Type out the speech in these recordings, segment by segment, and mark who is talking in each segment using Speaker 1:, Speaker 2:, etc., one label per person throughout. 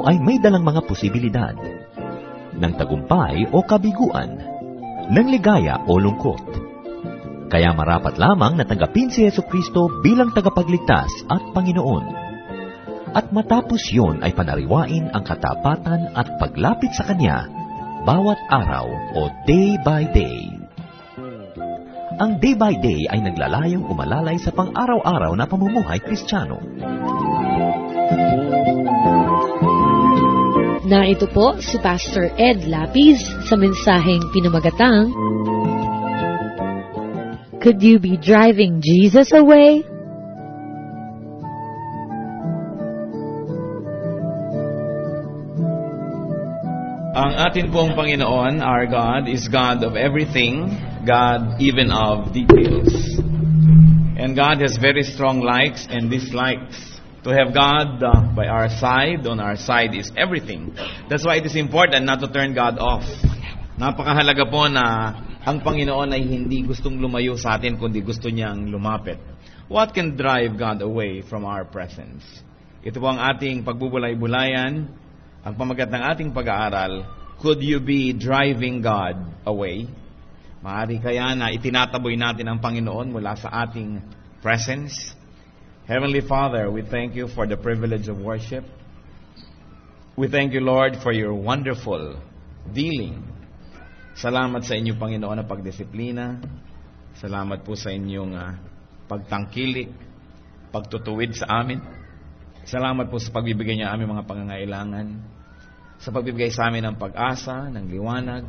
Speaker 1: ay may dalang mga posibilidad ng tagumpay o kabiguan, ng ligaya o lungkot. Kaya marapat lamang na tanggapin si Jesucristo bilang tagapagligtas at Panginoon. At matapos yun ay panariwain ang katapatan at paglapit sa Kanya bawat araw o day by day. Ang day by day ay naglalayong umalalay sa pang-araw-araw na pamumuhay Kristiyano.
Speaker 2: Narito po si Pastor Ed Lapis sa mensaheng pinamagatang, Could you be driving Jesus away?
Speaker 3: Ang atin pong Panginoon, our God, is God of everything, God even of details. And God has very strong likes and dislikes. To have God by our side, on our side is everything. That's why it is important not to turn God off. Napakahalaga po na ang Panginoon ay hindi gustong lumayo sa atin, kundi gusto niyang lumapit. What can drive God away from our presence? Ito po ang ating pagbubulay-bulayan, ang pamagat ng ating pag-aaral, Could you be driving God away? Maaari kaya na itinataboy natin ang Panginoon mula sa ating presence? Heavenly Father, we thank you for the privilege of worship. We thank you, Lord, for your wonderful dealing. Salamat sa inyo, Panginoon, na pagdisiplina. Salamat po sa inyong pagtangkilik, pagtutuwid sa amin. Salamat po sa pagbibigay niya aming mga pangangailangan. Sa pagbibigay sa amin ng pag-asa, ng liwanag,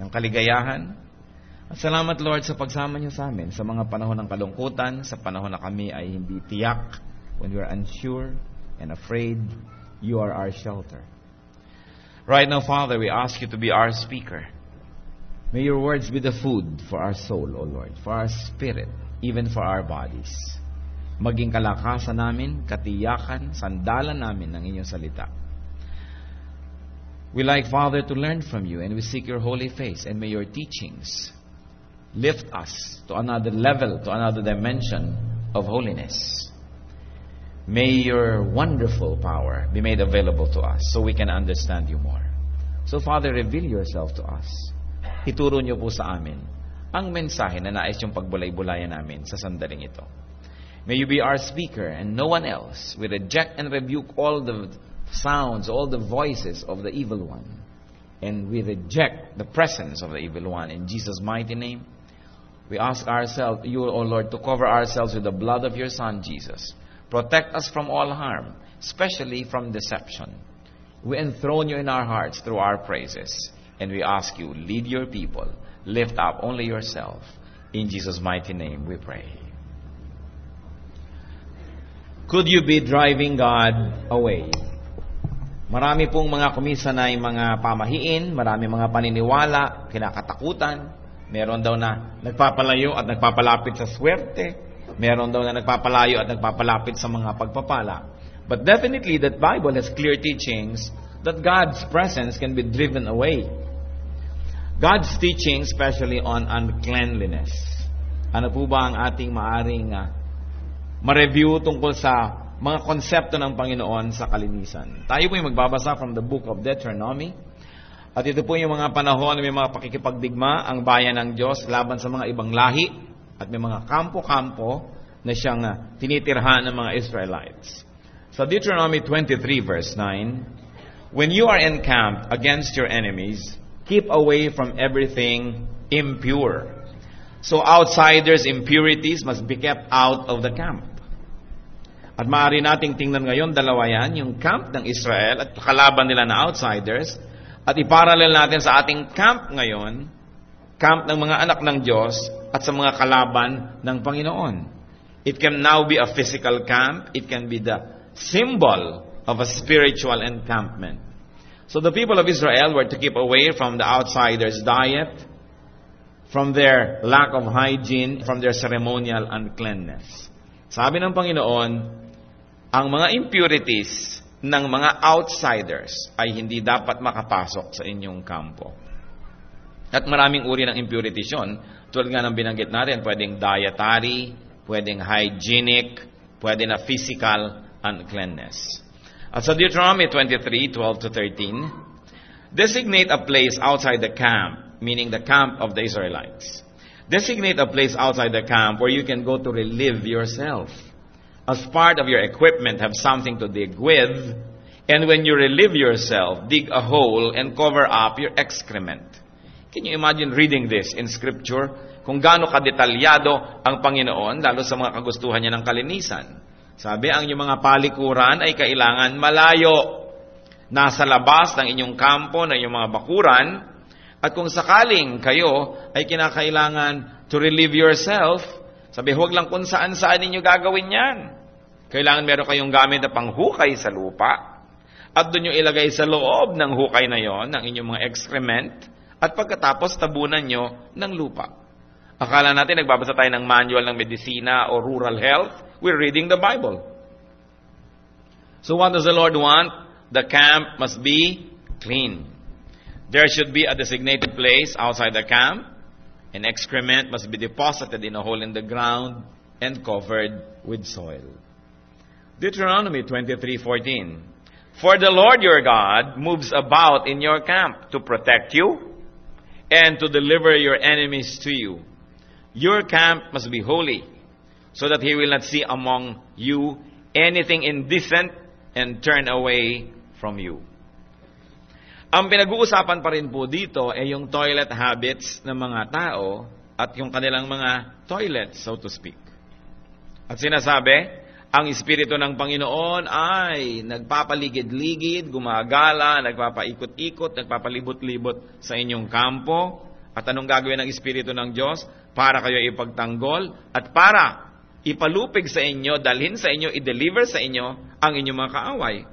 Speaker 3: ng kaligayahan. At salamat, Lord, sa pagsama niyo sa amin sa mga panahon ng kalungkutan, sa panahon na kami ay hindi tiyak, when we are unsure and afraid, you are our shelter. Right now, Father, we ask you to be our speaker. May your words be the food for our soul, O Lord, for our spirit, even for our bodies. Maging kalakasan namin, katiyakan, sandalan namin ng inyong salita. We like, Father, to learn from you, and we seek your holy face, and may your teachings lift us to another level, to another dimension of holiness. May your wonderful power be made available to us so we can understand you more. So, Father, reveal yourself to us. Ituro niyo po sa amin ang mensahe na nais yung pagbulay-bulayan namin sa sandaling ito. May you be our speaker and no one else. We reject and rebuke all the sounds, all the voices of the evil one. And we reject the presence of the evil one. In Jesus' mighty name, we ask ourselves, you, O Lord, to cover ourselves with the blood of your Son, Jesus. Protect us from all harm, especially from deception. We enthrone you in our hearts through our praises. And we ask you, lead your people. Lift up only yourself. In Jesus' mighty name we pray. Could you be driving God away? Marami pong mga kumisanay, mga pamahiin, marami mga paniniwala, kinakatakutan. Meron daw na nagpapalayo at nagpapalapit sa swerte. Meron daw na nagpapalayo at nagpapalapit sa mga pagpapala. But definitely that Bible has clear teachings that God's presence can be driven away. God's teaching especially on uncleanliness. Ano po ba ang ating maaring ma-review tungkol sa mga konsepto ng Panginoon sa kalinisan? Tayo po yung magbabasa from the book of Deuteronomy. At ito po yung mga panahon na may mga pakikipagdigma ang bayan ng Diyos laban sa mga ibang lahi at may mga kampo-kampo na siyang tinitirhan ng mga Israelites. Sa Deuteronomy 23 verse 9, When you are encamped against your enemies, keep away from everything impure. So outsiders' impurities must be kept out of the camp. At maaari nating tingnan ngayon, dalawa yan, yung camp ng Israel at kalaban nila na outsiders. At iparallel natin sa ating camp ngayon, camp ng mga anak ng Diyos at sa mga kalaban ng Panginoon. It can now be a physical camp. It can be the symbol of a spiritual encampment. So the people of Israel were to keep away from the outsiders' diet, from their lack of hygiene, from their ceremonial uncleanness. Sabi ng Panginoon, ang mga impurities ng mga outsiders ay hindi dapat makapasok sa inyong kampo. At maraming uri ng impurities yun. Tulad nga ng binanggit natin, pwedeng dietary, pwedeng hygienic, pwede na physical uncleanness. At sa Deuteronomy 23:12-13, designate a place outside the camp, meaning the camp of the Israelites. Designate a place outside the camp where you can go to relieve yourself. As part of your equipment, have something to dig with, and when you relieve yourself, dig a hole and cover up your excrement. Can you imagine reading this in Scripture? Kung gaano kadetalyado ang Panginoon, lalo sa mga kagustuhan niya ng kalinisan. Sabi, ang inyong mga palikuran ay kailangan malayo. Nasa labas ng inyong kampo, ng inyong mga bakuran. At kung sakaling kayo ay kinakailangan to relieve yourself, sabi, huwag lang kung saan-saan ninyo gagawin yan. Kailangan meron kayong gamit na panghukay sa lupa. At doon nyo ilagay sa loob ng hukay na yon, ng inyong mga excrement. At pagkatapos, tabunan nyo ng lupa. Akala natin nagbabasa tayo ng manual ng medisina o rural health. We're reading the Bible. So what does the Lord want? The camp must be clean. There should be a designated place outside the camp. And excrement must be deposited in a hole in the ground and covered with soil. Deuteronomy 23:14. For the Lord your God moves about in your camp to protect you and to deliver your enemies to you. Your camp must be holy, so that He will not see among you anything indecent and turn away from you. Ang pinag-uusapan pa rin po dito ay yung toilet habits ng mga tao at yung kanilang mga toilets, so to speak. At sinasabi, ang Espiritu ng Panginoon ay nagpapaligid-ligid, gumagala, nagpapaikot-ikot, nagpapalibot-libot sa inyong kampo. At anong gagawin ng Espiritu ng Diyos? Para kayo ipagtanggol at para ipalupig sa inyo, dalhin sa inyo, i-deliver sa inyo ang inyong mga kaaway.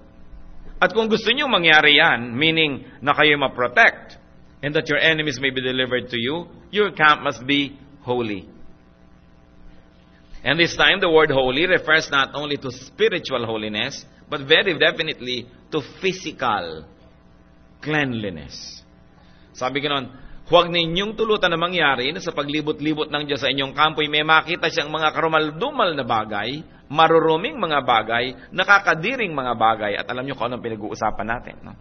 Speaker 3: At kung gusto nyo mangyari yan, meaning na kayo ma-protect and that your enemies may be delivered to you, your camp must be holy. And this time, the word holy refers not only to spiritual holiness, but very definitely to physical cleanliness. Sabi ganoon, huwag ninyong tulutan na mangyari na sa paglibot-libot ng Diyos sa inyong kampo'y may makita siyang mga karumal-dumal na bagay, maruruming mga bagay, nakakadiring mga bagay. At alam niyo kung anong pinag-uusapan natin. No?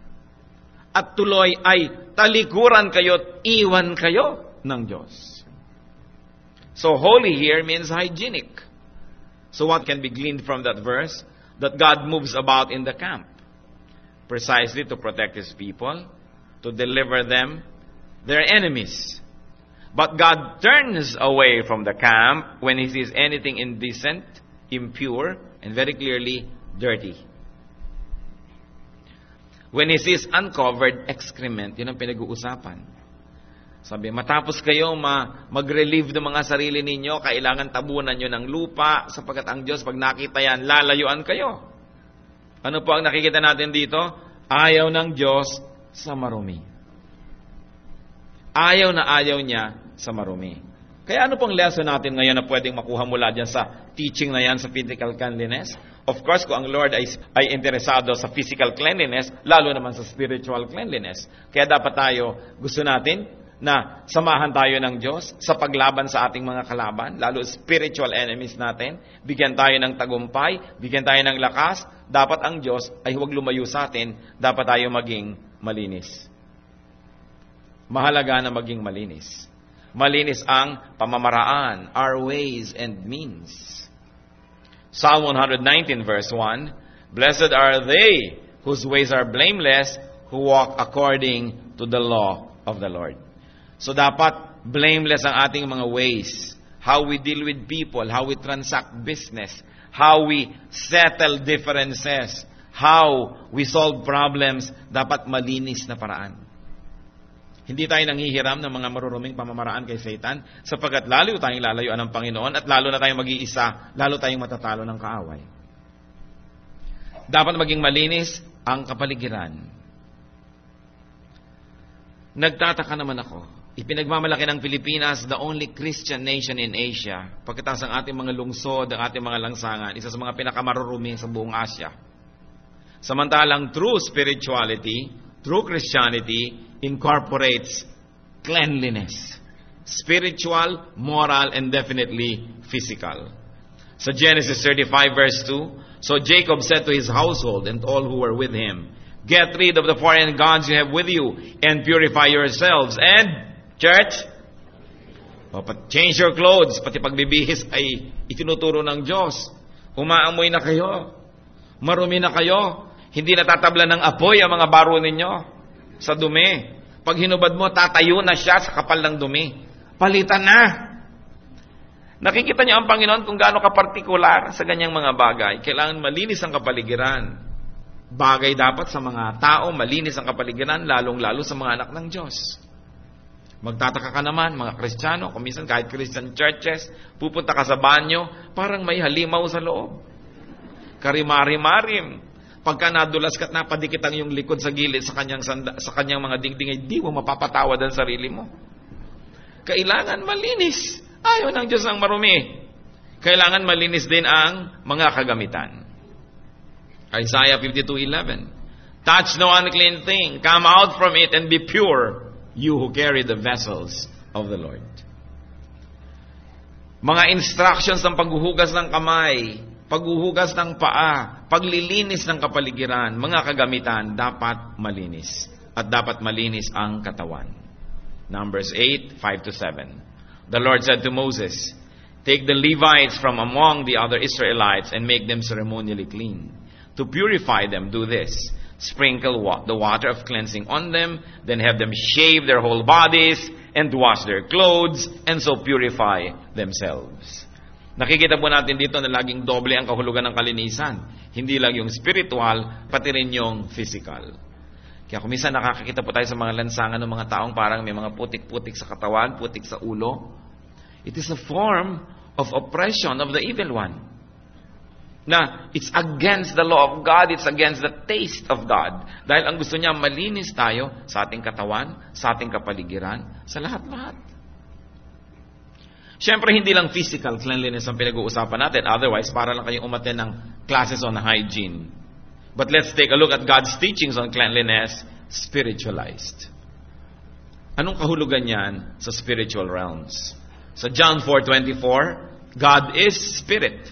Speaker 3: At tuloy ay talikuran kayo at iwan kayo ng Diyos. So holy here means hygienic. So what can be gleaned from that verse? That God moves about in the camp. Precisely to protect His people, to deliver them their enemies. But God turns away from the camp when He sees anything indecent, impure, and very clearly, dirty. When He sees uncovered excrement, yun ang pinag-uusapan. Sabi, matapos kayo mag-relieve ng mga sarili ninyo, kailangan tabunan nyo ng lupa, sapagkat ang Diyos, pag nakita yan, lalayuan kayo. Ano po ang nakikita natin dito? Ayaw ng Diyos sa marumi. Ayaw na ayaw niya sa marumi. Kaya ano pong lesson natin ngayon na pwedeng makuha mula dyan sa teaching na yan sa physical cleanliness? Of course, kung ang Lord ay interesado sa physical cleanliness, lalo naman sa spiritual cleanliness. Kaya dapat tayo, gusto natin na samahan tayo ng Diyos sa paglaban sa ating mga kalaban, lalo spiritual enemies natin. Bigyan tayo ng tagumpay, bigyan tayo ng lakas. Dapat ang Diyos ay huwag lumayo sa atin, dapat tayo maging malinis. Mahalaga na maging malinis. Malinis ang pamamaraan, our ways and means. Psalm 119 verse 1, Blessed are they whose ways are blameless, who walk according to the law of the Lord. So dapat blameless ang ating mga ways. How we deal with people, how we transact business, how we settle differences, how we solve problems, dapat malinis na paraan. Hindi tayo nanghihiram ng mga maruruming pamamaraan kay Satan, sapagkat lalo tayong lalayuan ng Panginoon at lalo na tayong mag-iisa, lalo tayong matatalo ng kaaway. Dapat maging malinis ang kapaligiran. Nagtataka naman ako. Ipinagmamalaki ng Pilipinas, the only Christian nation in Asia, pagkatapos ang ating mga lungsod, ang ating mga langsangan, isa sa mga pinakamarurumi sa buong Asia. Samantalang true spirituality, true Christianity, incorporates cleanliness. Spiritual, moral, and definitely physical. Sa Genesis 35 verse 2, so Jacob said to his household and all who were with him, get rid of the foreign gods you have with you and purify yourselves. And, church, change your clothes. Pati pagbibihis ay itinuturo ng Diyos. Umaamoy na kayo. Marumi na kayo. Hindi natatabla ng apoy ang mga baro ninyo sa dumi. Pag hinubad mo, tatayo na siya sa kapal ng dumi. Palitan na. Nakikita niyo ang Panginoon kung gaano ka-partikular sa ganyang mga bagay. Kailangan malinis ang kapaligiran. Bagay dapat sa mga tao, malinis ang kapaligiran, lalong-lalo sa mga anak ng Diyos. Magtataka ka naman, mga Kristiyano, kung minsan kahit Christian churches, pupunta ka sa banyo, parang may halimaw sa loob. Karimari-marim. Pagka nadulas ka't napadikit ang yung likod sa gilid sa kanyang mga dingding, ay di mo mapapatawad ang sarili mo. Kailangan malinis. Ayaw ng Diyos ang marumi. Kailangan malinis din ang mga kagamitan. Isaiah 52:11. Touch no unclean thing. Come out from it and be pure, you who carry the vessels of the Lord. Mga instructions ng paghuhugas ng kamay, paghuhugas ng paa, paglilinis ng kapaligiran, mga kagamitan, dapat malinis. At dapat malinis ang katawan. Numbers 8:5-7. The Lord said to Moses, take the Levites from among the other Israelites and make them ceremonially clean. To purify them, do this. Sprinkle the water of cleansing on them, then have them shave their whole bodies and wash their clothes, and so purify themselves. Nakikita po natin dito na laging doble ang kahulugan ng kalinisan. Hindi lang yung spiritual, pati rin yung physical. Kaya kung minsan nakakakita po tayo sa mga lansangan ng mga taong parang may mga putik-putik sa katawan, putik sa ulo, it is a form of oppression of the evil one. Na it's against the law of God, it's against the taste of God. Dahil ang gusto niya, malinis tayo sa ating katawan, sa ating kapaligiran, sa lahat-lahat. Siyempre, hindi lang physical cleanliness ang pinag-uusapan natin. Otherwise, para lang kayong umattend ng classes on hygiene. But let's take a look at God's teachings on cleanliness, spiritualized. Anong kahulugan niyan sa spiritual realms? Sa John 4:24, God is spirit,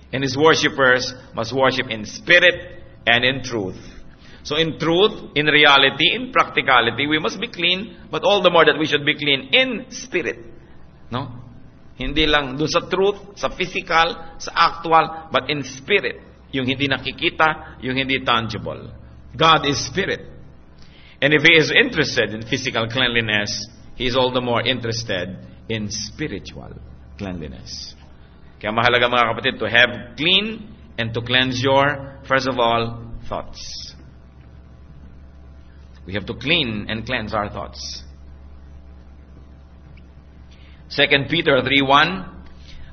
Speaker 3: and His worshippers must worship in spirit and in truth. So in truth, in reality, in practicality, we must be clean, but all the more that we should be clean in spirit. No? Hindi lang doon sa truth, sa physical, sa actual, but in spirit. Yung hindi nakikita, yung hindi tangible. God is spirit. And if He is interested in physical cleanliness, He is all the more interested in spiritual cleanliness. Kaya mahalaga mga kapatid to have clean and to cleanse your, first of all, thoughts. We have to clean and cleanse our thoughts. 2 Peter 3:1,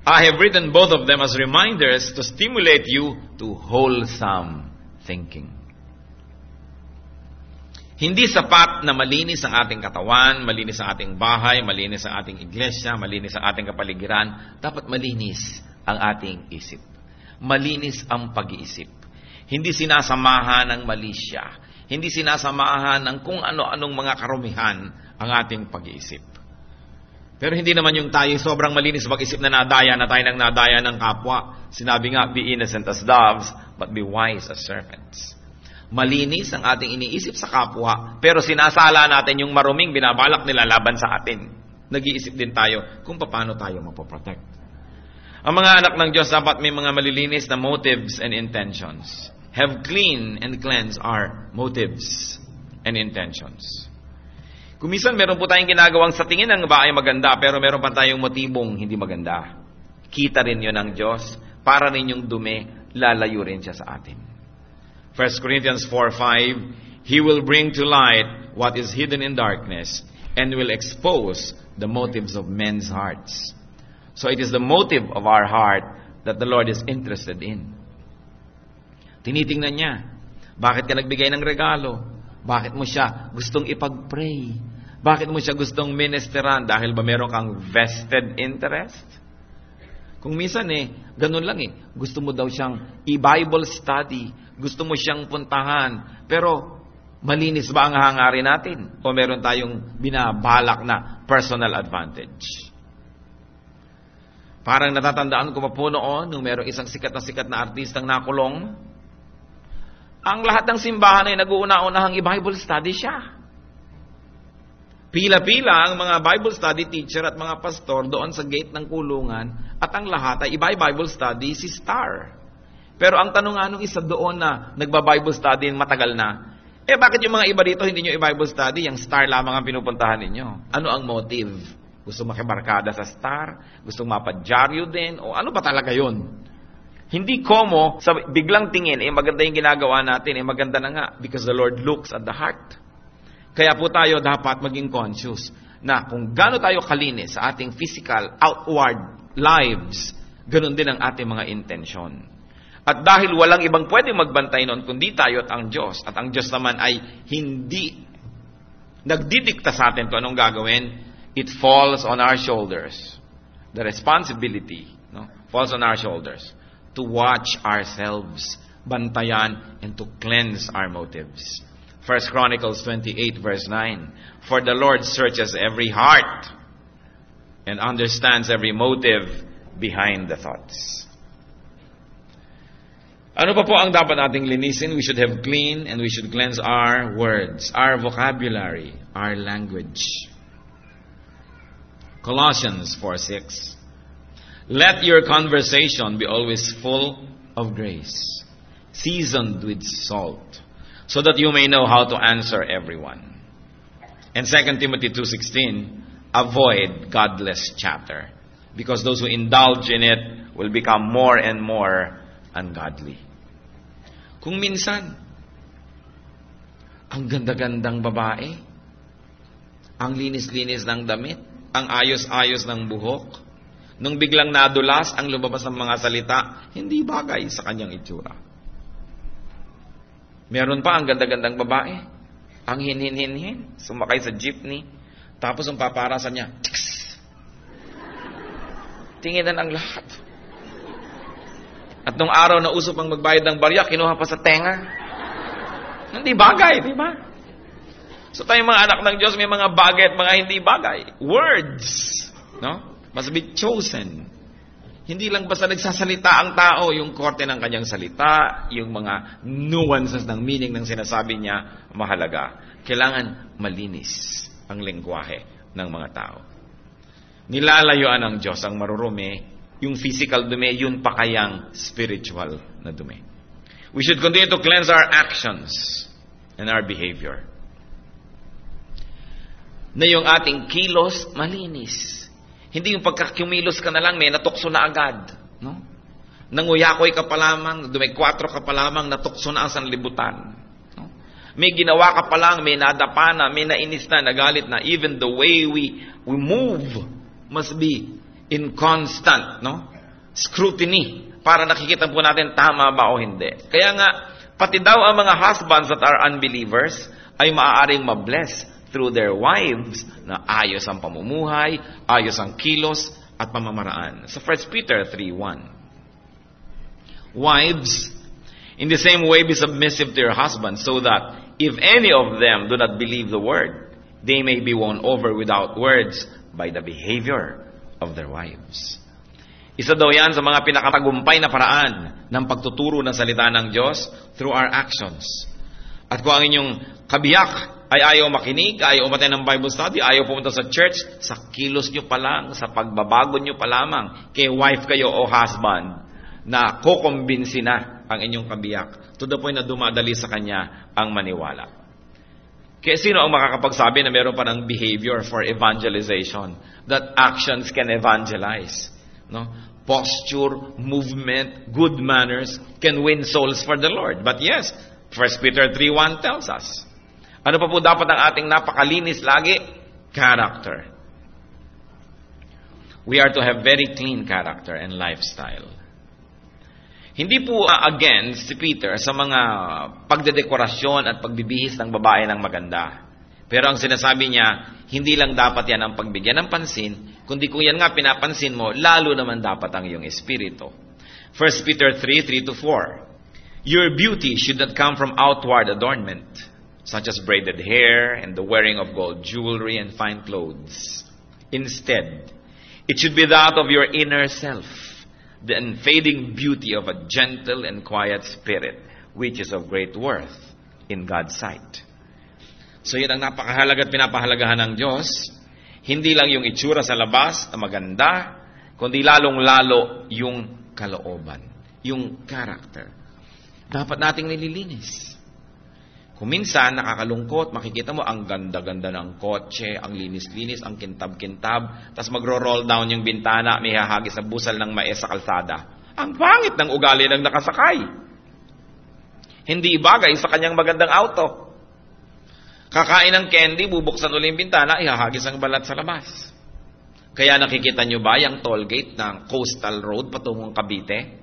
Speaker 3: I have written both of them as reminders to stimulate you to wholesome thinking. Hindi sapat na malinis ang ating katawan, malinis ang ating bahay, malinis ang ating iglesia, malinis ang ating kapaligiran. Dapat malinis ang ating isip. Malinis ang pag-iisip. Hindi sinasamahan ng malisya. Hindi sinasamahan ng kung ano-anong mga karumihan ang ating pag-iisip. Pero hindi naman yung tayo sobrang malinis pag-isip na nadaya na tayo ng nadaya ng kapwa. Sinabi nga, be innocent as doves, but be wise as serpents. Malinis ang ating iniisip sa kapwa, pero sinasala natin yung maruming binabalak nila laban sa atin. Nag-iisip din tayo kung paano tayo mapoprotect. Ang mga anak ng Diyos dapat may mga malilinis na motives and intentions. Have clean and cleanse our motives and intentions. Kung minsan meron po tayong ginagawang sa tingin ng iba ay maganda, pero meron pa tayong motibong hindi maganda. Kita rin yun ng Diyos, para rin yung dumi, lalayo rin siya sa atin. 1 Corinthians 4:5, He will bring to light what is hidden in darkness and will expose the motives of men's hearts. So it is the motive of our heart that the Lord is interested in. Tinitingnan niya, bakit ka nagbigay ng regalo? Bakit mo siya gustong ipag-pray? Bakit mo siya gustong ministeran? Dahil ba meron kang vested interest? Kung minsan ganun lang Gusto mo daw siyang i-Bible study. Gusto mo siyang puntahan. Pero, malinis ba ang hangarin natin? O meron tayong binabalak na personal advantage? Parang natatandaan ko pa po noon, nung merong isang sikat na artistang nakulong, ang lahat ng simbahan ay nag-uuna-unahang i-Bible study siya. Pila-pila ang mga Bible study teacher at mga pastor doon sa gate ng kulungan, at ang lahat ay i-Bible study si Star. Pero ang tanong nga nung isa doon na nagba-Bible study matagal na, bakit yung mga iba dito hindi nyo i-Bible study? Yung Star lamang ang pinupuntahan ninyo. Ano ang motive? Gusto makibarkada sa Star? Gusto mapadyaryo din? O ano ba talaga yun? Hindi komo, sa biglang tingin, maganda yung ginagawa natin, maganda na nga, because the Lord looks at the heart. Kaya po tayo dapat maging conscious na kung gaano tayo kalinis sa ating physical, outward lives, ganun din ang ating mga intensyon. At dahil walang ibang pwedeng magbantay noon, kundi tayo at ang Diyos. At ang Diyos naman ay hindi nagdidikta sa atin kung anong gagawin. It falls on our shoulders. The responsibility falls on our shoulders to watch ourselves, bantayan, and to cleanse our motives. 1 Chronicles 28 verse 9, For the Lord searches every heart and understands every motive behind the thoughts. Ano pa po ang dapat nating linisin? We should have clean and we should cleanse our words, our vocabulary, our language. Colossians 4:6. Let your conversation be always full of grace, seasoned with salt, so that you may know how to answer everyone. And 2 Timothy 2:16, avoid godless chatter, because those who indulge in it will become more and more ungodly. Kung minsan, ang ganda-gandang babae, ang linis-linis ng damit, ang ayos-ayos ng buhok, nung biglang nadulas ang lumabas ng mga salita, hindi bagay sa kanyang itsura. Meron pa ang ganda-gandang babae, ang hin-hin-hin-hin, sumakay sa jeepney, tapos ang paparasan niya, tiks! Tinginan ang lahat. At nung araw na usap ang magbayad ng barya, kinuha pa sa tenga. Hindi bagay, di ba? So tayong mga anak ng Diyos, may mga bagay at mga hindi bagay. Words, no? Must be chosen. Hindi lang basta nagsasalita ang tao, yung korte ng kanyang salita, yung mga nuances ng meaning ng sinasabi niya, mahalaga. Kailangan malinis ang lengguwahe ng mga tao. Nilalayuan ng Diyos ang marurumi, yung physical dumi, yun pa kayang spiritual na dumi. We should continue to cleanse our actions and our behavior. Na yung ating kilos, malinis. Hindi yung pagkakumilos ka na lang, may natukso na agad. No? Nanguyakoy ka pa lamang, dumay 4 ka pa lamang, natukso na ang sanlibutan. No? May ginawa ka pa lang, may nadapa na, may nainis na, nagalit na. Even the way we move must be in constant scrutiny para nakikita po natin tama ba o hindi. Kaya nga, pati daw ang mga husbands that are unbelievers ay maaaring mabless through their wives na ayos ang pamumuhay, ayos ang kilos at pamamaraan. Sa 1 Peter 3:1. Wives, in the same way be submissive to your husbands, so that if any of them do not believe the word, they may be won over without words by the behavior of their wives. Isa daw yan sa mga pinakatagumpay na paraan ng pagtuturo ng salita ng Diyos through our actions. At kung ang inyong kabiyak ay ayaw makinig, ayaw umatay ng Bible study, ayaw pumunta sa church, sa kilos nyo pa lang, sa pagbabago nyo pa lamang, kay wife kayo o husband, na kukumbinsi na ang inyong kabiyak, to the point na dumadali sa kanya ang maniwala. Kaya sino ang makakapagsabi na meron pa ng behavior for evangelization? That actions can evangelize. No? Posture, movement, good manners can win souls for the Lord. But yes, 1 Peter 3:1 tells us. Ano pa po dapat ang ating napakalinis lagi? Character. We are to have very clean character and lifestyle. Hindi po against si Peter sa mga pagdedekorasyon at pagbibihis ng babae ng maganda. Pero ang sinasabi niya, hindi lang dapat yan ang pagbigyan ng pansin, kundi kung yan nga pinapansin mo, lalo naman dapat ang iyong espiritu. 1 Peter 3:3-4. Your beauty should not come from outward adornment, such as braided hair and the wearing of gold jewelry and fine clothes. Instead, It should be that of your inner self, the unfading beauty of a gentle and quiet spirit, which is of great worth in God's sight. So yun ang napakahalaga at pinapahalagahan ng Diyos. Hindi lang yung itsura sa labas na maganda, kundi lalong-lalo yung kalooban, yung character. Dapat nating nililinis. Kung minsan nakakalungkot, makikita mo ang ganda-ganda ng kotse, ang linis-linis, ang kintab-kintab, tapos magro-roll down yung bintana, may hahagis sa busal ng mais sa kalsada. Ang pangit ng ugali ng nakasakay. Hindi bagay sa kanyang magandang auto. Kakain ng candy, bubuksan ulit yung bintana, ihahagis ang balat sa labas. Kaya nakikita nyo ba yung toll gate ng Coastal Road patungong Cavite?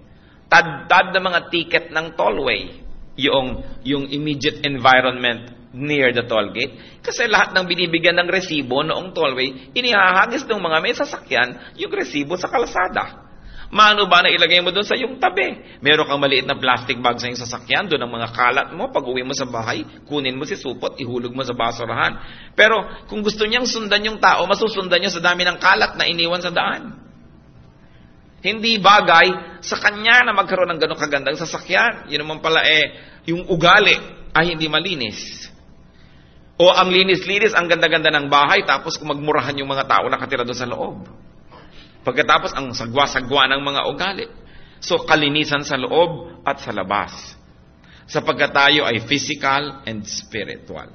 Speaker 3: Tad-tad na mga ticket ng tollway. Yung immediate environment near the toll gate. Kasi lahat ng binibigyan ng resibo noong tollway, inihahagis ng mga may sasakyan yung resibo sa kalsada. Mano ba na ilagay mo doon sa yung tabi? Meron kang maliit na plastic bag sa yung sasakyan, doon ang mga kalat mo, pag uwi mo sa bahay, kunin mo si supot, ihulog mo sa basurahan. Pero kung gusto niyang sundan yung tao, masusundan niya sa dami ng kalat na iniwan sa daan. Hindi bagay sa kanya na magkaroon ng ganong kagandang sasakyan. Yun naman pala yung ugali ay hindi malinis. O ang linis-linis, ang ganda-ganda ng bahay, tapos kung magmurahan yung mga tao nakatira doon sa loob. Pagkatapos ang sagwa-sagwa ng mga ugali. So kalinisan sa loob at sa labas. Sapagkat tayo ay physical and spiritual.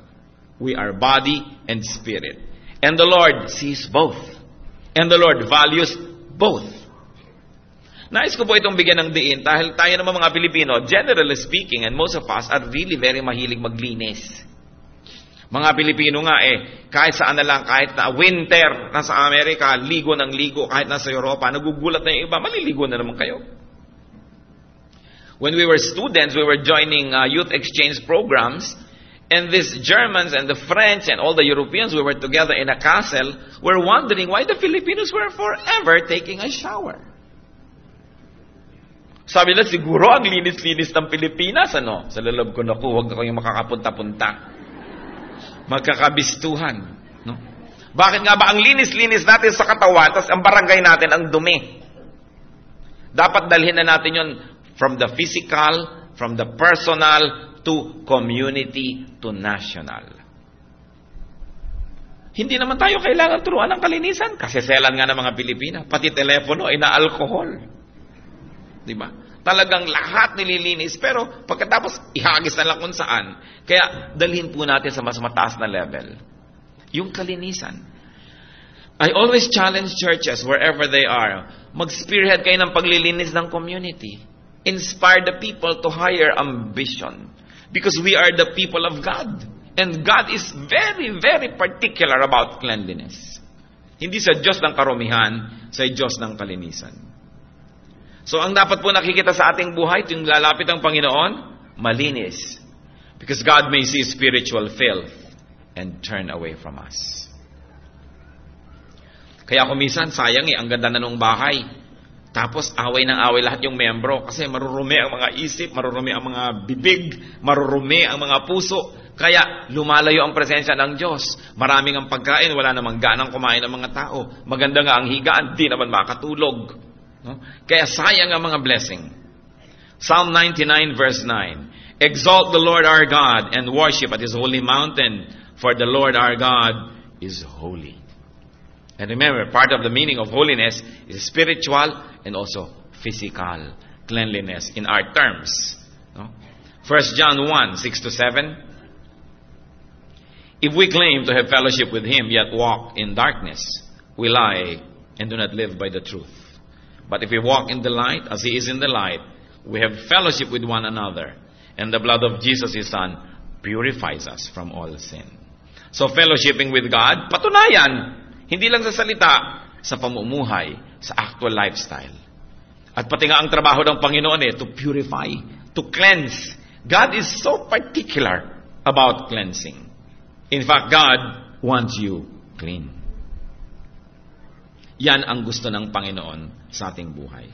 Speaker 3: We are body and spirit. And the Lord sees both. And the Lord values both. Nais ko po itong bigyan ng diin dahil tayo naman mga Pilipino, generally speaking, and most of us are really very mahilig maglinis. Mga Pilipino nga kahit saan na lang, kahit na winter, nasa Amerika, ligo ng ligo, kahit nasa Europa, nagugulat na yung iba, maliligo na naman kayo. When we were students, we were joining youth exchange programs, and these Germans and the French and all the Europeans, we were together in a castle, were wondering why the Filipinos were forever taking a shower. Sabi na, siguro ang linis-linis ng Pilipinas, Sa lalab ko naku, huwag na kayong makakapunta-punta. Magkakabistuhan. No? Bakit nga ba ang linis-linis natin sa katawan, tapos ang barangay natin ang dumi? Dapat dalhin na natin yun from the physical, from the personal, to community, to national. Hindi naman tayo kailangan turuan ng kalinisan. Kasi selan nga ng mga Pilipina. Pati telepono ay na-alcohol. Diba? Talagang lahat nililinis, pero pagkatapos ihagis na lang kung saan. Kaya dalhin po natin sa mas mataas na level yung kalinisan. I always challenge churches wherever they are, mag-spearhead kayo ng paglilinis ng community. Inspire the people to higher ambition. Because we are the people of God. And God is very, very particular about cleanliness. Hindi sa Diyos ng karumihan, sa Diyos ng kalinisan. So, ang dapat po nakikita sa ating buhay, yung lalapit ang Panginoon, malinis. Because God may see spiritual filth and turn away from us. Kaya kung minsan, sayang ang ganda na nung bahay. Tapos, away ng away lahat yung membro. Kasi marurumi ang mga isip, marurumi ang mga bibig, marurumi ang mga puso. Kaya, lumalayo ang presensya ng Diyos. Maraming ang pagkain, wala namang ganang kumain ng mga tao. Maganda nga ang higaan, di naman makatulog. No? Kaya sayang ang mga blessing. Psalm 99 verse 9. Exalt the Lord our God and worship at His holy mountain, for the Lord our God is holy. And remember, part of the meaning of holiness is spiritual and also physical cleanliness in our terms. No? 1 John 1, 6-7. If we claim to have fellowship with Him, yet walk in darkness, we lie and do not live by the truth. But if we walk in the light, as He is in the light, we have fellowship with one another. And the blood of Jesus, His Son, purifies us from all sin. So fellowshipping with God, patunayan, hindi lang sa salita, sa pamumuhay, sa actual lifestyle. At pati nga ang trabaho ng Panginoon to purify, to cleanse. God is so particular about cleansing. In fact, God wants you clean. Yan ang gusto ng Panginoon sa ating buhay.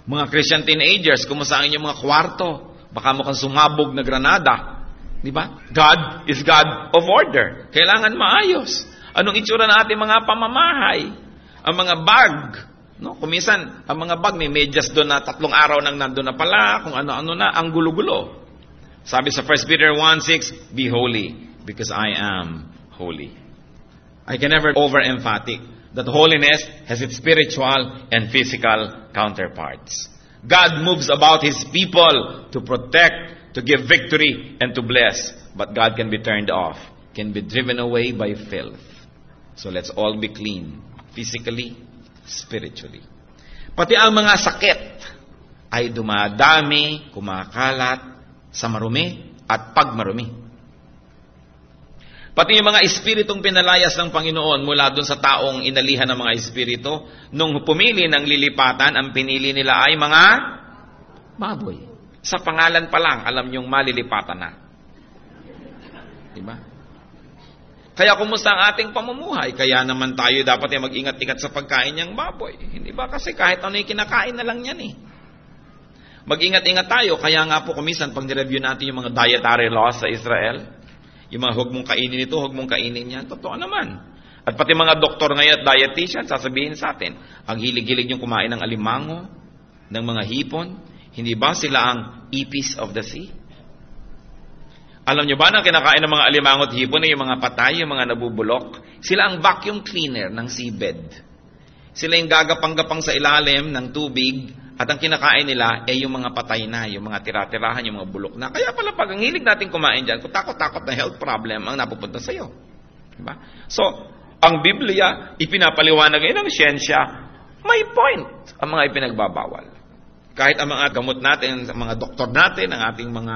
Speaker 3: Mga Christian teenagers, kumusta ang inyong mga kwarto? Baka mukhang sumabog na granada. Di ba? God is God of order. Kailangan maayos. Anong itsura ng ating mga pamamahay? Ang mga bag, no? Kuminsan, ang mga bag may medyas doon na 3 araw nang nandun na pala, kung ano-ano na, ang gulo-gulo. Sabi sa 1 Peter 1:6, be holy, because I am holy. I can never over-emphatic that holiness has its spiritual and physical counterparts. God moves about His people to protect, to give victory, and to bless. But God can be turned off, can be driven away by filth. So let's all be clean, physically, spiritually. Pati ang mga sakit ay dumadami, kumakalat sa marumi at pagmarumi. Pati yung mga espiritong pinalayas ng Panginoon mula dun sa taong inalihan ng mga espiritu, nung pumili ng lilipatan, ang pinili nila ay mga baboy. Sa pangalan pa lang, alam niyong malilipatan na. Diba? Kaya kumusta ang ating pamumuhay? Kaya naman tayo dapat mag-ingat-ingat sa pagkain niyang baboy. Hindi ba? Kasi kahit ano yung kinakain na lang yan eh. Mag-ingat-ingat tayo. Kaya nga po kumisan, pag nireview natin yung mga dietary laws sa Israel, yung mga huwag mong kainin ito, huwag mong kainin yan, totoo naman. At pati mga doktor ngayon at dietitian, sasabihin sa atin, ang hilig-hilig yung kumain ng alimango, ng mga hipon, hindi ba sila ang ipis of the sea? Alam nyo ba na kinakain ng mga alimango at hipon ay yung mga patay, yung mga nabubulok? Sila ang vacuum cleaner ng seabed. Sila yung gagapang-gapang sa ilalim ng tubig, at ang kinakain nila ay yung mga patay na, yung mga tira-tirahan, yung mga bulok na. Kaya pala pag ang hilig natin kumain dyan, kung takot-takot na health problem ang napupunta sa'yo. Diba? So, ang Biblia, ipinapaliwanag ngayon ng siyensya, may point ang mga ipinagbabawal. Kahit ang mga gamot natin, ang mga doktor natin, ang ating mga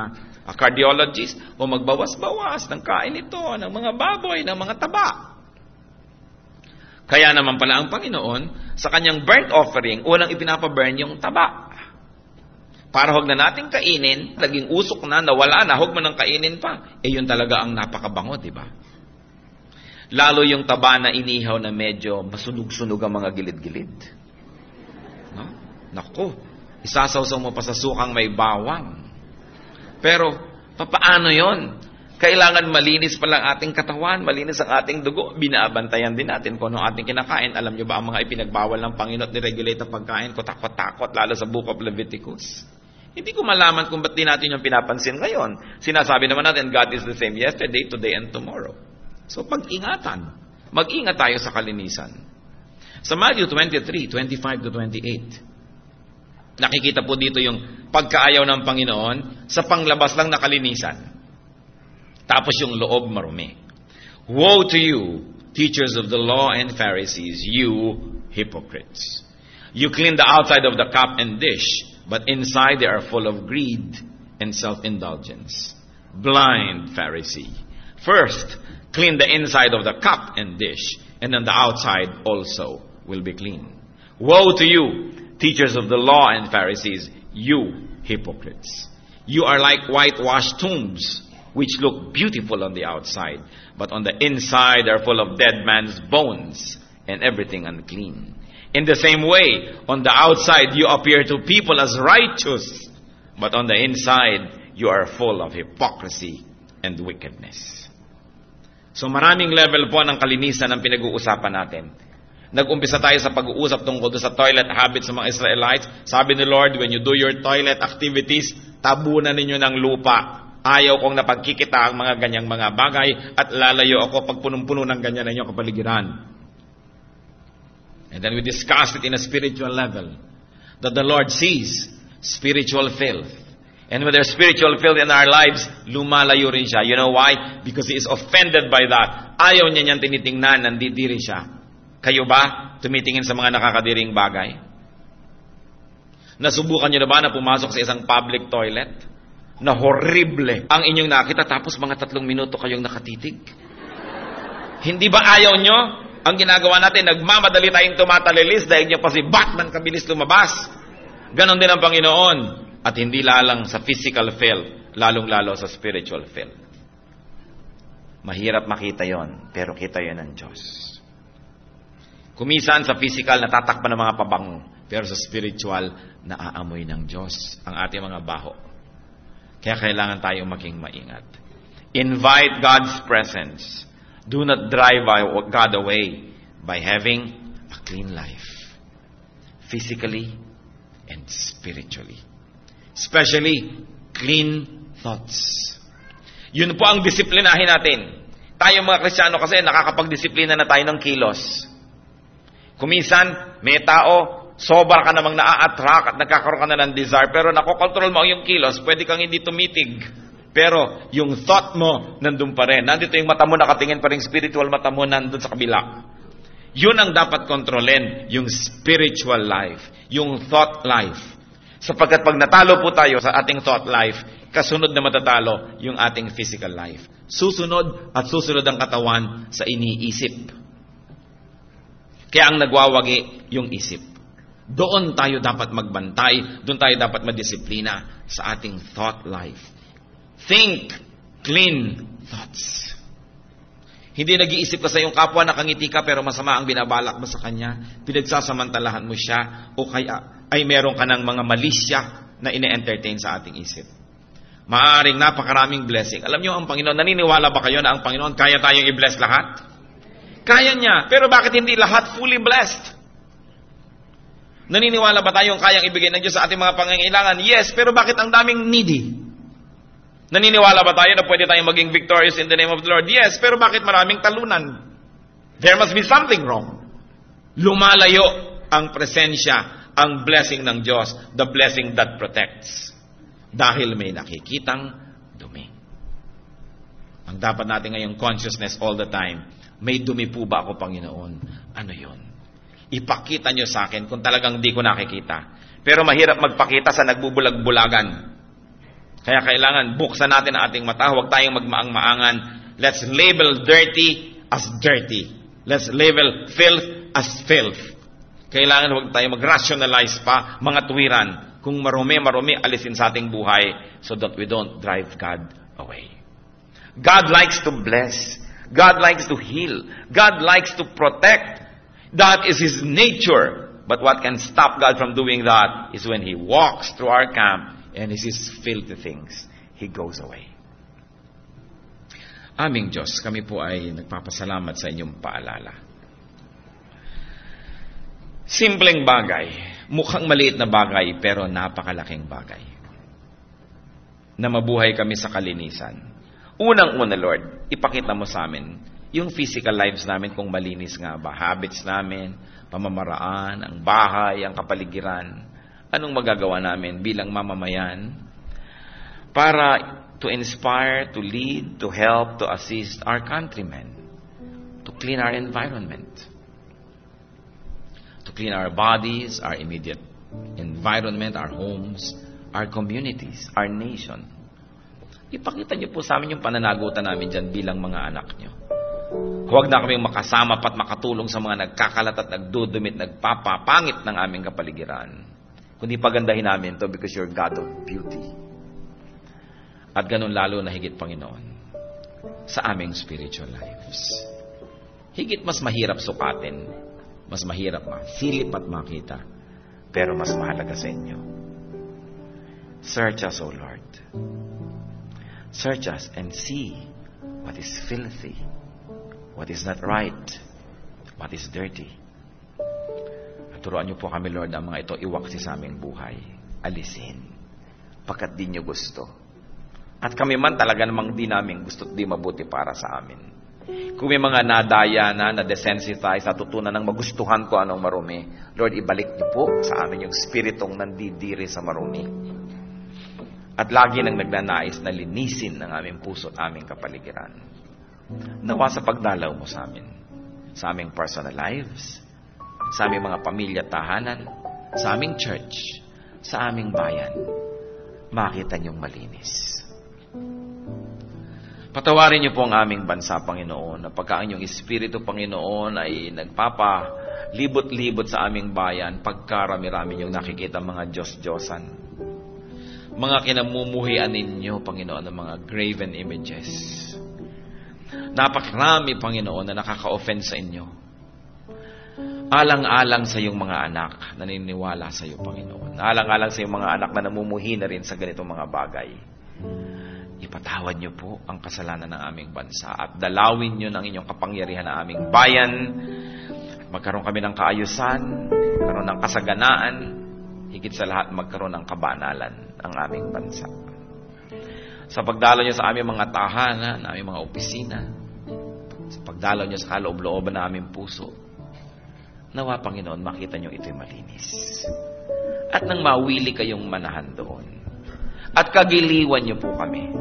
Speaker 3: cardiologist, o magbawas-bawas ng kain ito, ng mga baboy, ng mga taba. Kaya naman pala ang Panginoon, sa kanyang burnt offering, unang ipinapaburn yung taba. Para huwag na nating kainin, naging usok na, nawala na, huwag mo nang kainin pa. Eh yun talaga ang napakabango, di ba? Lalo yung taba na inihaw na medyo masunog-sunog ang mga gilid-gilid. No? Naku, isasawsaw mo pa sa sukang may bawang. Pero, papaano yon? Kailangan malinis pa lang ating katawan, malinis ang ating dugo. Binaabantayan din natin kung ano ating kinakain. Alam nyo ba ang mga ipinagbawal ng Panginoon at niregulate ang pagkain ko, takot-takot, lalo sa Book of Leviticus? Hindi ko malaman kung ba't di natin yung pinapansin ngayon. Sinasabi naman natin, God is the same yesterday, today, and tomorrow. So, pag-ingatan. Mag-ingat tayo sa kalinisan. Sa Matthew 23:25-28, nakikita po dito yung pagkaayaw ng Panginoon sa panglabas lang na kalinisan. Tapos yung loob marumi. Woe to you, teachers of the law and Pharisees, you hypocrites. You clean the outside of the cup and dish, but inside they are full of greed and self-indulgence. Blind Pharisee. First, clean the inside of the cup and dish, and then the outside also will be clean. Woe to you, teachers of the law and Pharisees, you hypocrites. You are like whitewashed tombs, which look beautiful on the outside, but on the inside are full of dead man's bones and everything unclean. In the same way, on the outside you appear to people as righteous, but on the inside you are full of hypocrisy and wickedness. So maraming level po ng kalinisan ang pinag-uusapan natin. Nag-umpisa tayo sa pag-uusap tungkol sa toilet habits ng mga Israelites. Sabi ni Lord, when you do your toilet activities, tabunan ninyo ng lupa. Ayaw kong napagkikita ang mga ganyang mga bagay at lalayo ako pag punong-puno ng ganyan na inyong kapaligiran. And then we discussed it in a spiritual level. That the Lord sees spiritual filth. And when there's spiritual filth in our lives, lumalayo rin siya. You know why? Because He is offended by that. Ayaw niya niyang tinitingnan, nandidiri siya. Kayo ba tumitingin sa mga nakakadiring bagay? Nasubukan niyo na ba na pumasok sa isang public toilet? Na horrible ang inyong nakita tapos mga 3 minuto kayong nakatitig. Hindi ba ayaw nyo? Ang ginagawa natin, nagmamadali tayong tumatalilis dahil nyo pa si Batman kabilis lumabas. Ganon din ang Panginoon. At hindi lalang sa physical filth, lalong-lalo sa spiritual filth. Mahirap makita yon, pero kita yon ng Diyos. Kumisan sa physical, natatakpan ng mga pabango, pero sa spiritual, naaamoy ng Diyos ang ating mga baho. Kaya kailangan tayong maging maingat. Invite God's presence. Do not drive God away by having a clean life. Physically and spiritually. Especially, clean thoughts. Yun po ang disiplinahin natin. Tayo mga Kristiyano kasi nakakapagdisiplina na tayo ng kilos. Kuminsan, may tao, sobra ka namang naa-attract at nagkakaroon ka na ng desire, pero nakokontrol mo yung kilos, pwede kang hindi tumitig. Pero yung thought mo, nandun pa rin. Nandito yung mata mo, nakatingin pa rin spiritual mata mo, nandun sa kabila. Yun ang dapat kontrolin, yung spiritual life, yung thought life. Sapagkat pag natalo po tayo sa ating thought life, kasunod na matatalo yung ating physical life. Susunod at susunod ang katawan sa iniisip. Kaya ang nagwawagi yung isip. Doon tayo dapat magbantay, doon tayo dapat madisiplina sa ating thought life. Think clean thoughts. Hindi nag-iisip ka sa iyong kapwa, nakangiti ka pero masama ang binabalak mo sa kanya. Pinagsasamantalahan mo siya o kaya ay meron ka ng mga malisya na ine-entertain sa ating isip. Maaring napakaraming blessing. Alam niyo ang Panginoon, naniniwala ba kayo na ang Panginoon kaya tayong i-bless lahat? Kaya niya. Pero bakit hindi lahat fully blessed? Naniniwala ba tayong kayang ibigay ng Diyos sa ating mga pangangailangan? Yes, pero bakit ang daming needy? Naniniwala ba tayo na pwede tayong maging victorious in the name of the Lord? Yes, pero bakit maraming talunan? There must be something wrong. Lumalayo ang presensya, ang blessing ng Diyos, the blessing that protects. Dahil may nakikitang dumi. Ang dapat natin ngayong consciousness all the time, may dumi po ba ako, Panginoon? Ano yun? Ipakita nyo sa akin kung talagang di ko nakikita. Pero mahirap magpakita sa nagbubulag-bulagan. Kaya kailangan buksan natin ang ating mata. Huwag tayong magmaang-maangan. Let's label dirty as dirty. Let's label filth as filth. Kailangan huwag tayong mag-rationalize pa mga tuwiran. Kung marumi, alisin sa ating buhay so that we don't drive God away. God likes to bless. God likes to heal. God likes to protect. That is His nature. But what can stop God from doing that is when He walks through our camp and He sees filthy things, He goes away. Aming Diyos, kami po ay nagpapasalamat sa inyong paalala. Simpleng bagay, mukhang maliit na bagay, pero napakalaking bagay. Na mabuhay kami sa kalinisan. Unang-una, Lord, ipakita mo sa amin yung physical lives namin kung malinis nga ba. Habits namin, pamamaraan, ang bahay, ang kapaligiran. Anong magagawa namin bilang mamamayan para to inspire, to lead, to help, to assist our countrymen, to clean our environment, to clean our bodies, our immediate environment, our homes, our communities, our nation. Ipakita niyo po sa amin yung pananagutan namin dyan bilang mga anak niyo. Huwag na kaming makasama pat makatulong sa mga nagkakalat at nagdudumit, nagpapapangit ng aming kapaligiran. Kundi pagandahin namin to because you're God of beauty. At ganun lalo na higit, Panginoon, sa aming spiritual lives. Higit mas mahirap sukatin, mas mahirap masilip at makita, pero mas mahalaga sa inyo. Search us, O Lord. Search us and see what is filthy, what is not right, what is dirty. At turuan niyo po kami, Lord, ang mga ito iwaksi sa aming buhay. Alisin. Pagkat di niyo gusto. At kami man talaga namang di namin gusto at di mabuti para sa amin. Kung may mga nadaya na, na-desensitize, natutunan ng magustuhan ko anong marumi, Lord, ibalik niyo po sa amin yung spiritong nandidiri sa marumi. At lagi nang nagnanais na linisin ng aming puso at aming kapaligiran. Nawa sa pagdalaw mo sa amin, sa aming personal lives, sa aming mga pamilya tahanan, sa aming church, sa aming bayan, makita niyong malinis. Patawarin niyo po ang aming bansa, Panginoon, na pagka ang inyong Espiritu, Panginoon, ay nagpapalibot-libot sa aming bayan, pagkarami-rami yung nakikita mga Diyos-Diyosan. Mga kinamumuhian ninyo, Panginoon, ng mga graven images. Napakarami, Panginoon, na nakaka-offend sa inyo. Alang-alang sa iyong mga anak na naniniwala sa iyo, Panginoon. Alang-alang sa iyong mga anak na namumuhi na rin sa ganitong mga bagay. Ipatawad niyo po ang kasalanan ng aming bansa at dalawin niyo ng inyong kapangyarihan ng aming bayan Magkaroon kami ng kaayusan, magkaroon ng kasaganaan, higit sa lahat magkaroon ng kabanalan ang aming bansa. Sa pagdalaw niyo sa aming mga tahanan, aming mga opisina, sa pagdalaw niyo sa kaloob-looban ng aming puso, nawa, Panginoon, makita niyo ito'y malinis. At nang mawili kayong manahan doon, at kagiliwan niyo po kami,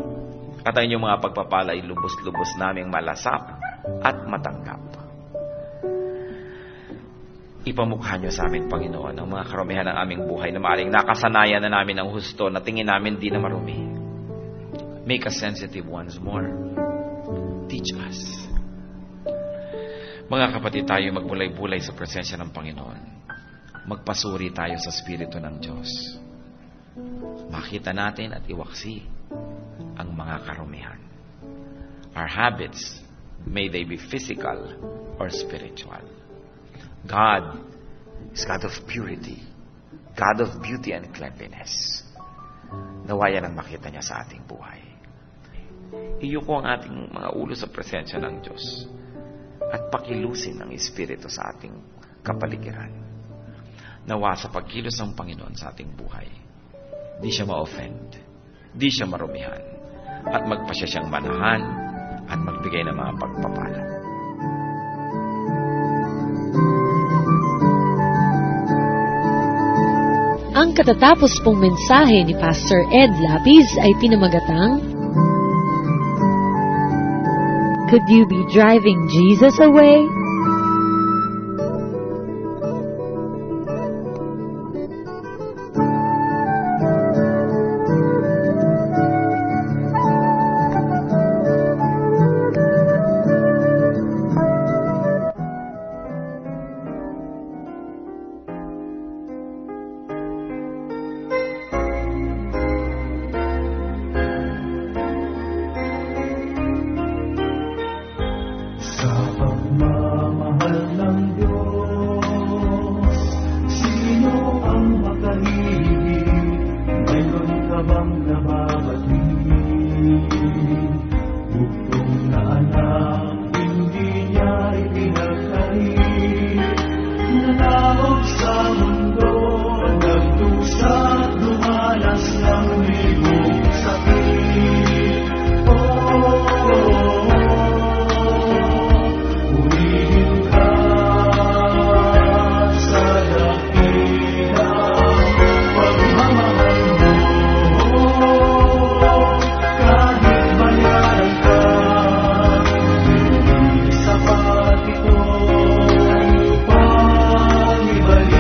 Speaker 3: at ang inyong mga pagpapala ay lubos-lubos naming malasap at matanggap. Ipamukha niyo sa amin, Panginoon, ang mga karumihan ng aming buhay na maaring nakasanayan na namin ang husto na tingin namin di na marumi. Make us sensitive once more. Teach us. Mga kapatid, tayo magbulay-bulay sa presensya ng Panginoon. Magpasuri tayo sa Espiritu ng Diyos. Makita natin at iwaksi ang mga karumihan. Our habits, may they be physical or spiritual. God is God of purity, God of beauty and cleanliness. Nawayan ang makita niya sa ating buhay. Iyuko ang ating mga ulo sa presensya ng Diyos at pakilusin ang Espiritu sa ating kapaligiran. Nawa sa pagkilos ng Panginoon sa ating buhay, di siya ma-offend, di siya marumihan, at magpasya siyang manahan at magbigay ng mga pagpapala.
Speaker 2: Ang katatapos pong mensahe ni Pastor Ed Lapiz ay pinamagatang, Could you be driving Jesus away?
Speaker 4: Ibalik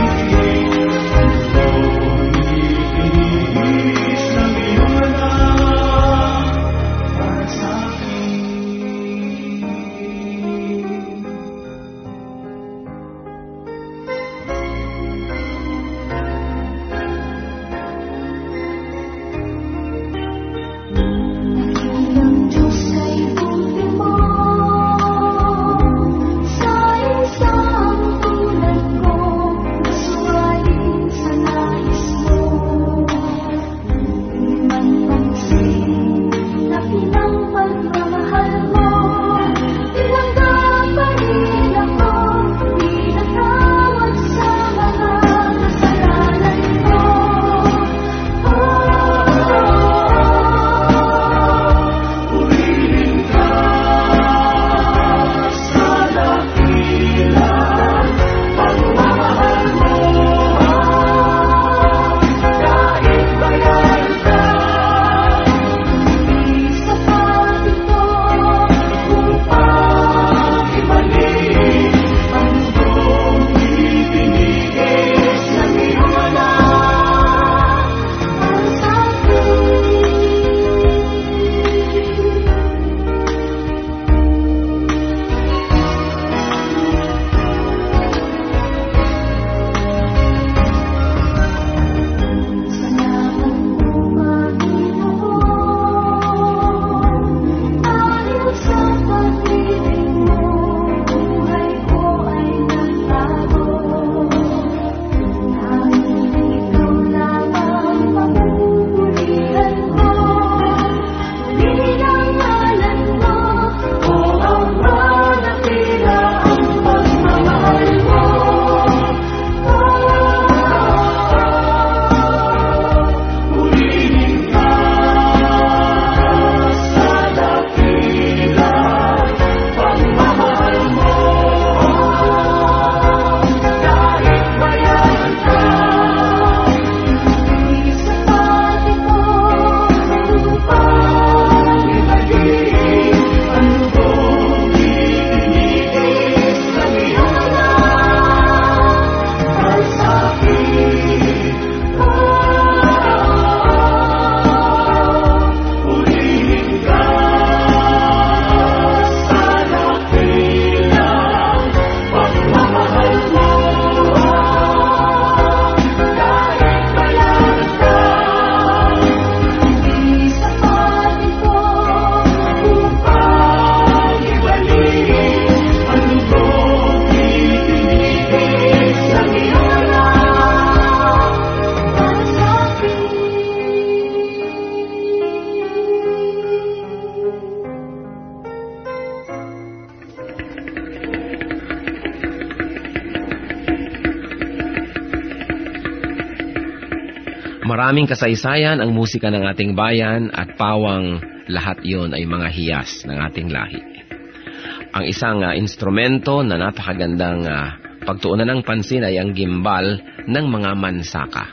Speaker 4: Maraming kasaysayan ang musika ng ating bayan at pawang lahat yon ay mga hiyas ng ating lahi. Ang isang instrumento na napakagandang pagtuunan ng pansin ay ang gimbal ng mga mansaka.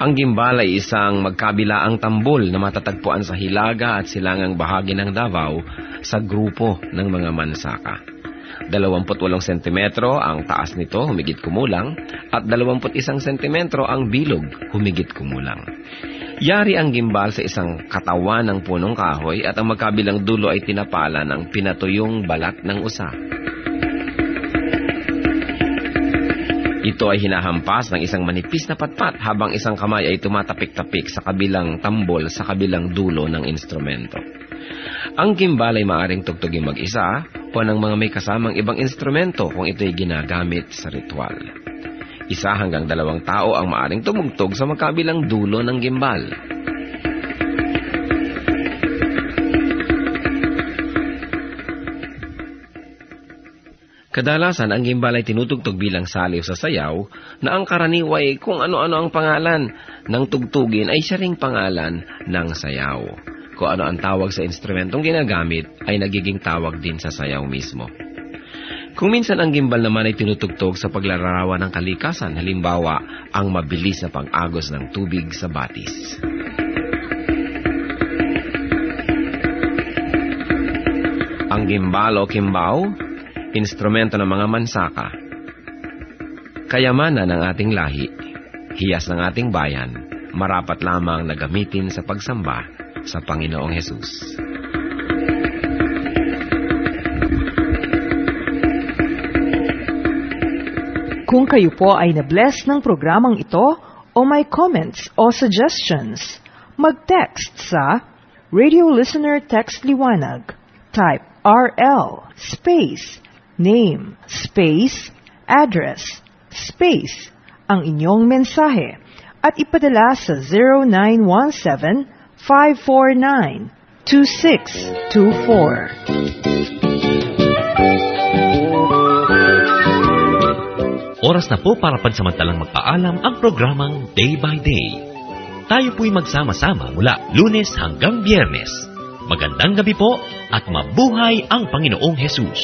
Speaker 4: Ang gimbal ay isang magkabilaang tambol na matatagpuan sa hilaga at silangang bahagi ng Davao sa grupo ng mga mansaka. 28 sentimetro ang taas nito, humigit kumulang, at 21 sentimetro ang bilog, humigit kumulang. Yari ang gimbal sa isang katawan ng punong kahoy at ang magkabilang dulo ay tinapala ng pinatuyong balat ng usa. Ito ay hinahampas ng isang manipis na patpat habang isang kamay ay tumatapik-tapik sa kabilang tambol sa kabilang dulo ng instrumento. Ang gimbal ay maaaring tugtugin mag-isa o ng mga may kasamang ibang instrumento kung ito'y ginagamit sa ritual. 1 hanggang 2 tao ang maaaring tumugtog sa magkabilang dulo ng gimbal. Kadalasan, ang gimbal ay tinutugtog bilang saliw sa sayaw na ang karaniway kung ano-ano ang pangalan ng tugtugin ay siya ring pangalan ng sayaw. Kung ano ang tawag sa instrumentong ginagamit ay nagiging tawag din sa sayaw mismo. Kung minsan ang gimbal naman ay tinutugtog sa paglalarawan ng kalikasan, halimbawa ang mabilis na pag-agos ng tubig sa batis. Ang gimbal o kimbao, instrumento ng mga mansaka. Kayamanan ng ating lahi, hiyas ng ating bayan, marapat lamang na gamitin sa pagsamba sa Panginoong Hesus.
Speaker 5: Kung kayo po ay na-bless ng programang ito o may comments o suggestions, mag-text sa Radio Listener Text Liwanag. Type RL space name space address space ang inyong mensahe at ipadala sa 0917-549-2624.
Speaker 1: Oras na po para pansamantalang magpaalam ang programang Day by Day. Tayo po'y magsama-sama mula Lunes hanggang Biyernes. Magandang gabi po at mabuhay ang Panginoong Hesus.